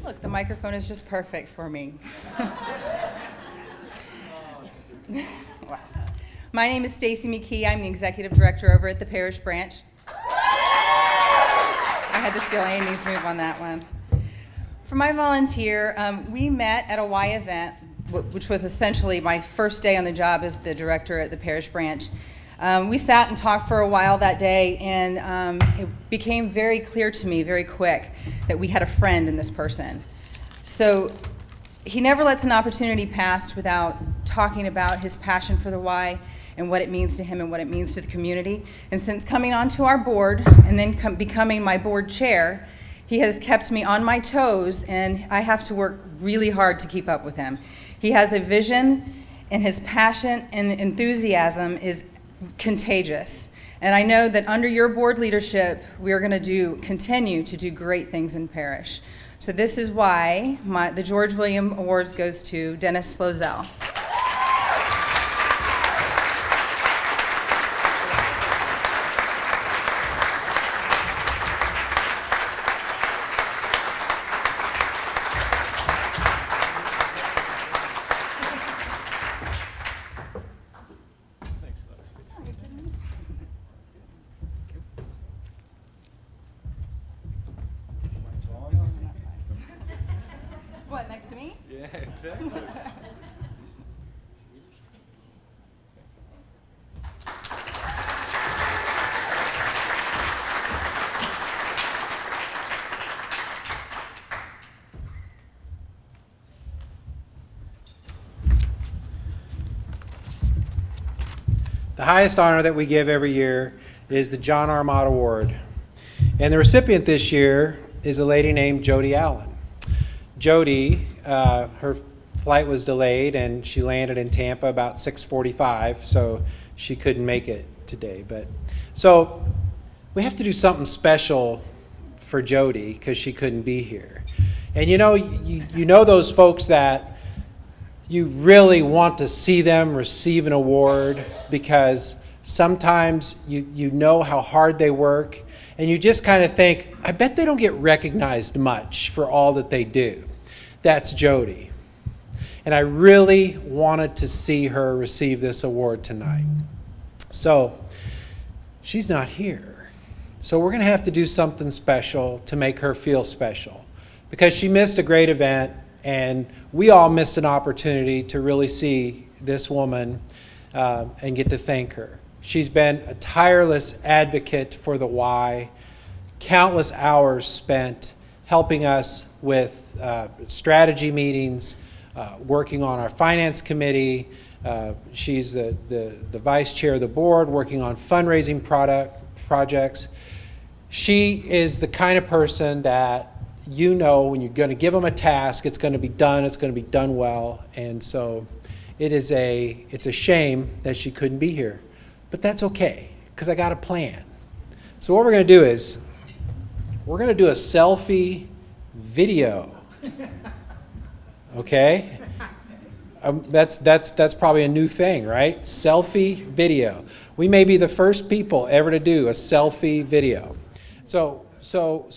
Look, the microphone is just perfect for me. Wow. My name is Stacy McKee. I'm the executive director over at the parish branch. I had to steal Amy's move on that one. For my volunteer, we met at a Y event, which was essentially my first day on the job as the director at the parish branch. We sat and talked for a while that day, and it became very clear to me very quick that we had a friend in this person. So he never lets an opportunity pass without talking about his passion for the Y and what it means to him and what it means to the community. And since coming onto our board and then becoming my board chair, he has kept me on my toes, and I have to work really hard to keep up with him. He has a vision, and his passion and enthusiasm is contagious. And I know that under your board leadership, we are going to continue to do great things in parish. So this is why the George William Awards goes to Dennis Slozell. What, next to me? Yeah, exactly. The highest honor that we give every year is the John R. Mott Award. And the recipient this year is a lady named Jody Allen. Jody, her flight was delayed and she landed in Tampa about 6:45, so she couldn't make it today. So we have to do something special for Jody because she couldn't be here. And you know those folks that you really want to see them receive an award because sometimes you know how hard they work and you just kind of think, I bet they don't get recognized much for all that they do. That's Jody. And I really wanted to see her receive this award tonight. So she's not here. So we're going to have to do something special to make her feel special because she missed a great event. And we all missed an opportunity to really see this woman and get to thank her. She's been a tireless advocate for the Y, countless hours spent helping us with strategy meetings, working on our finance committee. She's the vice chair of the board, working on fundraising projects. She is the kind of person that when you're going to give them a task, it's going to be done well. And so it's a shame that she couldn't be here. But that's okay, because I got a plan. So what we're going to do is, we're going to do a selfie video. Okay? That's probably a new thing, right? Selfie video. We may be the first people ever to do a selfie video. So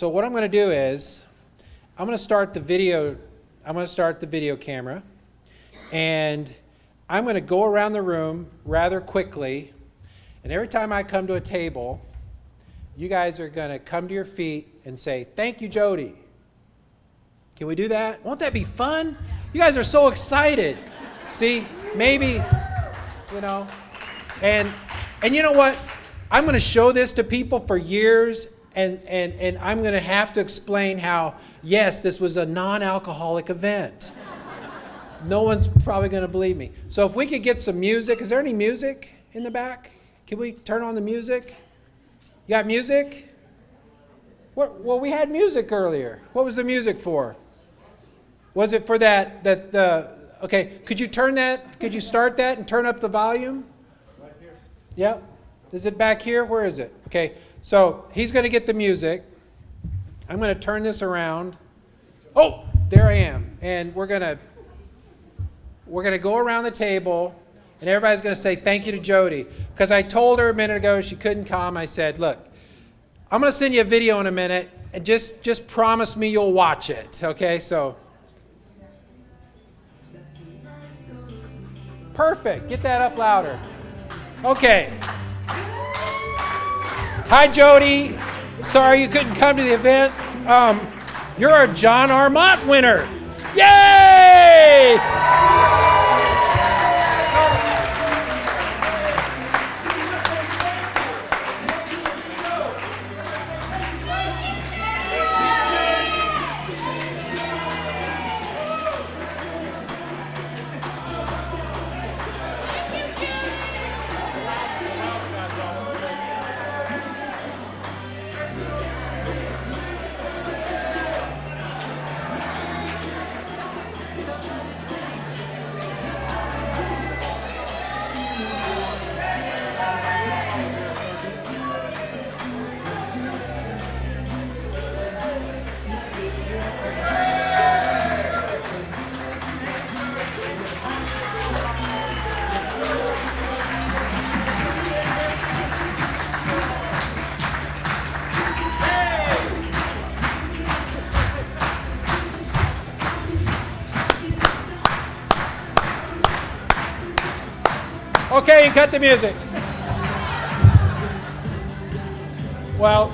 what I'm going to do is, I'm going to start the video camera, and I'm going to go around the room rather quickly, and every time I come to a table, you guys are going to come to your feet and say, "Thank you, Jody." Can we do that? Won't that be fun? You guys are so excited. See, maybe, and you know what? I'm going to show this to people for years. And I'm going to have to explain how, yes, this was a non-alcoholic event. No one's probably going to believe me. So if we could get some music. Is there any music in the back? Can we turn on the music? You got music? Well, we had music earlier. What was the music for? Was it for okay, could you turn that? Could you start that and turn up the volume? Right here. Yep. Is it back here? Where is it? Okay. So he's going to get the music. I'm going to turn this around. Oh, there I am. And we're going to go around the table, and everybody's going to say thank you to Jody. Because I told her a minute ago she couldn't come. I said, look, I'm going to send you a video in a minute. and just promise me you'll watch it, okay? So, perfect. Get that up louder. Okay. Hi, Jody. Sorry you couldn't come to the event. You're our John R. Mott winner. Yay! Okay, you cut the music. Well,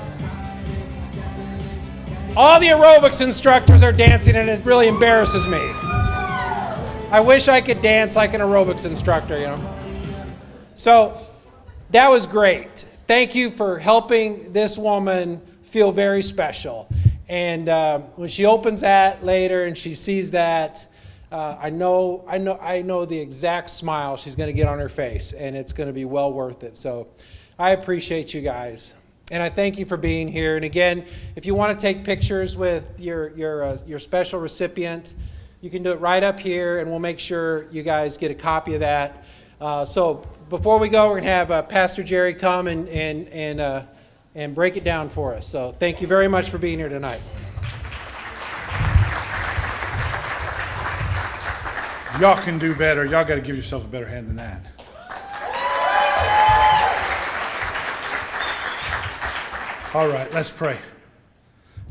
all the aerobics instructors are dancing and it really embarrasses me. I wish I could dance like an aerobics instructor, you know. So that was great. Thank you for helping this woman feel very special. And when she opens that later and she sees that, I know the exact smile she's going to get on her face, and it's going to be well worth it. So I appreciate you guys, and I thank you for being here. And again, if you want to take pictures with your special recipient, you can do it right up here, and we'll make sure you guys get a copy of that. So before we go, we're going to have Pastor Jerry come and break it down for us. So thank you very much for being here tonight. Y'all can do better. Y'all got to give yourselves a better hand than that. All right, let's pray.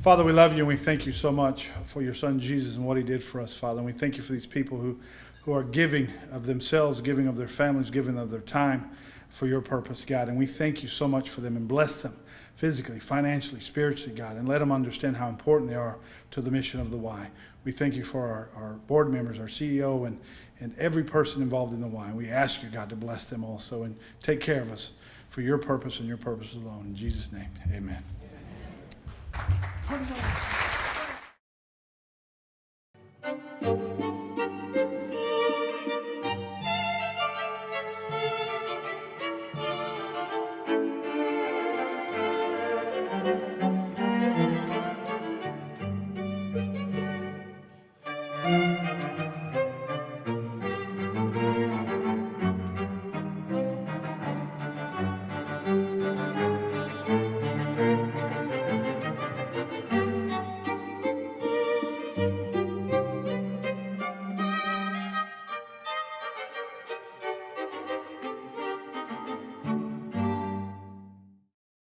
Father, we love you and we thank you so much for your son Jesus and what he did for us, Father. And we thank you for these people who are giving of themselves, giving of their families, giving of their time for your purpose, God. And we thank you so much for them and bless them physically, financially, spiritually, God. And let them understand how important they are to the mission of the Y. We thank you for our board members, our CEO, and every person involved in the Y. And we ask you, God, to bless them also and take care of us for your purpose and your purpose alone. In Jesus' name, amen.